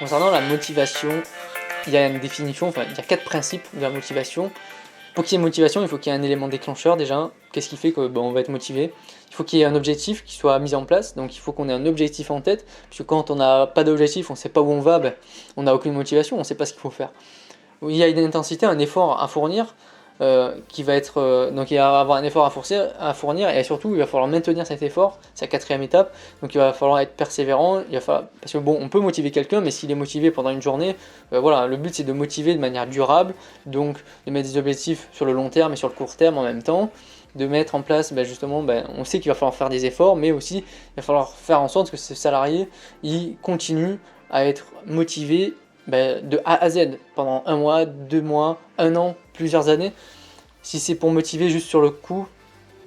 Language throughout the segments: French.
Concernant la motivation, il y a une définition, enfin il y a 4 principes de la motivation. Pour qu'il y ait une motivation, il faut qu'il y ait un élément déclencheur déjà. Qu'est-ce qui fait que on va être motivé? Il faut qu'il y ait un objectif qui soit mis en place, donc il faut qu'on ait un objectif en tête, puisque quand on n'a pas d'objectif, on ne sait pas où on va, on n'a aucune motivation, on ne sait pas ce qu'il faut faire. Il y a une intensité, un effort à fournir, qui va être donc il va y avoir un effort à fournir et surtout il va falloir maintenir cet effort, c'est la 4e étape, donc il va falloir être persévérant, parce que bon, on peut motiver quelqu'un, mais s'il est motivé pendant une journée, voilà, le but c'est de motiver de manière durable, donc de mettre des objectifs sur le long terme et sur le court terme en même temps, de mettre en place justement, on sait qu'il va falloir faire des efforts, mais aussi il va falloir faire en sorte que ce salarié il continue à être motivé de A à Z pendant 1 mois, 2 mois, 1 an, plusieurs années. Si c'est pour motiver juste sur le coup,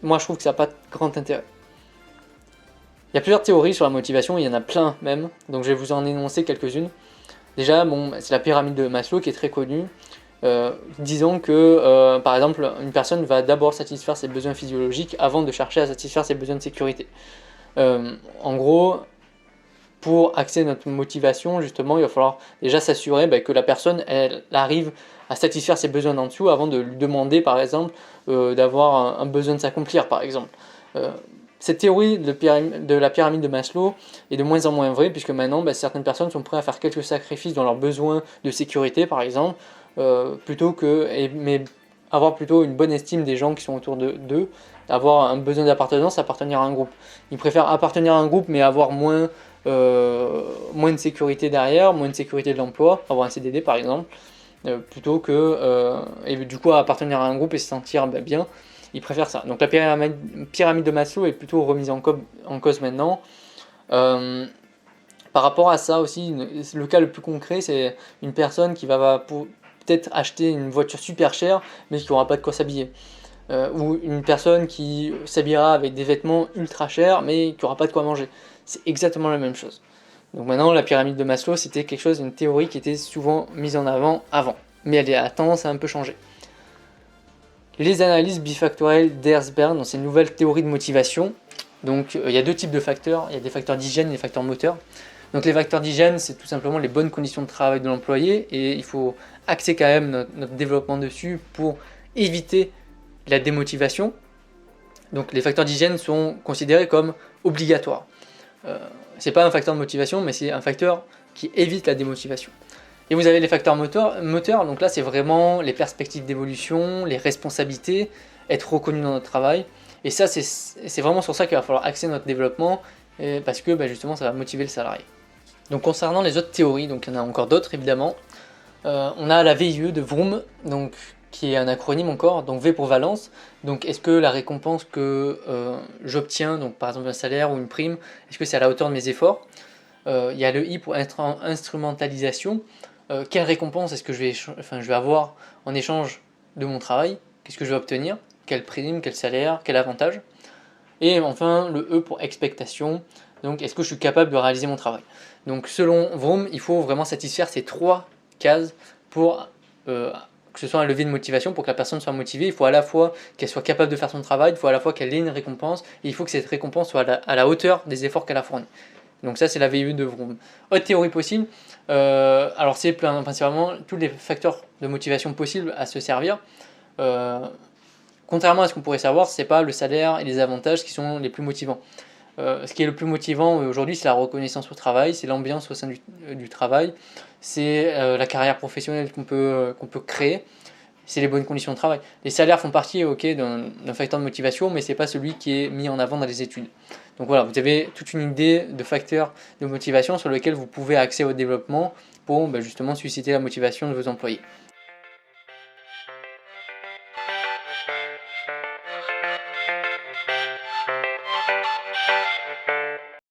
moi je trouve que ça n'a pas de grand intérêt. Il y a plusieurs théories sur la motivation, il y en a plein même, donc je vais vous en énoncer quelques-unes. Déjà, c'est la pyramide de Maslow qui est très connue. Disons que par exemple une personne va d'abord satisfaire ses besoins physiologiques avant de chercher à satisfaire ses besoins de sécurité. En gros, pour axer notre motivation, justement, il va falloir déjà s'assurer que la personne elle arrive à satisfaire ses besoins d'en dessous avant de lui demander, par exemple, d'avoir un besoin de s'accomplir, par exemple. Cette théorie de la pyramide de Maslow est de moins en moins vraie, puisque maintenant, certaines personnes sont prêtes à faire quelques sacrifices dans leurs besoins de sécurité, par exemple, mais avoir plutôt une bonne estime des gens qui sont autour d'eux, avoir un besoin d'appartenance, appartenir à un groupe. Ils préfèrent appartenir à un groupe, mais avoir moins de sécurité derrière, moins de sécurité de l'emploi, avoir un CDD par exemple, plutôt que et du coup appartenir à un groupe et se sentir bien, ils préfèrent ça. Donc la pyramide de Maslow est plutôt remise en cause maintenant. Par rapport à ça aussi, le cas le plus concret, c'est une personne qui va peut-être acheter une voiture super chère, mais qui n'aura pas de quoi s'habiller. Ou une personne qui s'habillera avec des vêtements ultra chers, mais qui n'aura pas de quoi manger. C'est exactement la même chose. Donc maintenant, la pyramide de Maslow, c'était une théorie qui était souvent mise en avant, mais elle a tendance à un peu changer. Les analyses bifactorielles d'Herzberg dans ces nouvelles théories de motivation. Donc il y a 2 types de facteurs, il y a des facteurs d'hygiène et des facteurs moteurs. Donc les facteurs d'hygiène, c'est tout simplement les bonnes conditions de travail de l'employé, et il faut axer quand même notre développement dessus pour éviter la démotivation. Donc les facteurs d'hygiène sont considérés comme obligatoires. C'est pas un facteur de motivation, mais c'est un facteur qui évite la démotivation. Et vous avez les facteurs moteurs, donc là c'est vraiment les perspectives d'évolution, les responsabilités, être reconnu dans notre travail. Et ça c'est vraiment sur ça qu'il va falloir axer notre développement, parce que justement ça va motiver le salarié. Donc concernant les autres théories, donc il y en a encore d'autres évidemment, on a la VIE de Vroom, donc qui est un acronyme encore, donc V pour Valence. Donc est-ce que la récompense que j'obtiens, donc par exemple un salaire ou une prime, est-ce que c'est à la hauteur de mes efforts? Il y a le I pour instrumentalisation. Quelle récompense est-ce que je vais avoir en échange de mon travail? Qu'est-ce que je vais obtenir? Quelle prime, quel salaire, quel avantage? Et enfin le E pour expectation. Donc est-ce que je suis capable de réaliser mon travail? Donc selon Vroom, il faut vraiment satisfaire ces 3 cases pour que ce soit un levier de motivation. Pour que la personne soit motivée, il faut à la fois qu'elle soit capable de faire son travail, il faut à la fois qu'elle ait une récompense, et il faut que cette récompense soit à la hauteur des efforts qu'elle a fournis. Donc ça c'est la VIE de Vroom. Autre théorie possible, alors c'est principalement tous les facteurs de motivation possibles à se servir. Contrairement à ce qu'on pourrait savoir, c'est pas le salaire et les avantages qui sont les plus motivants. Ce qui est le plus motivant aujourd'hui, c'est la reconnaissance au travail, c'est l'ambiance au sein du travail, c'est la carrière professionnelle qu'on peut créer, c'est les bonnes conditions de travail. Les salaires font partie d'un facteur de motivation, mais c'est pas celui qui est mis en avant dans les études. Donc voilà, vous avez toute une idée de facteurs de motivation sur lesquels vous pouvez axer votre développement pour justement susciter la motivation de vos employés.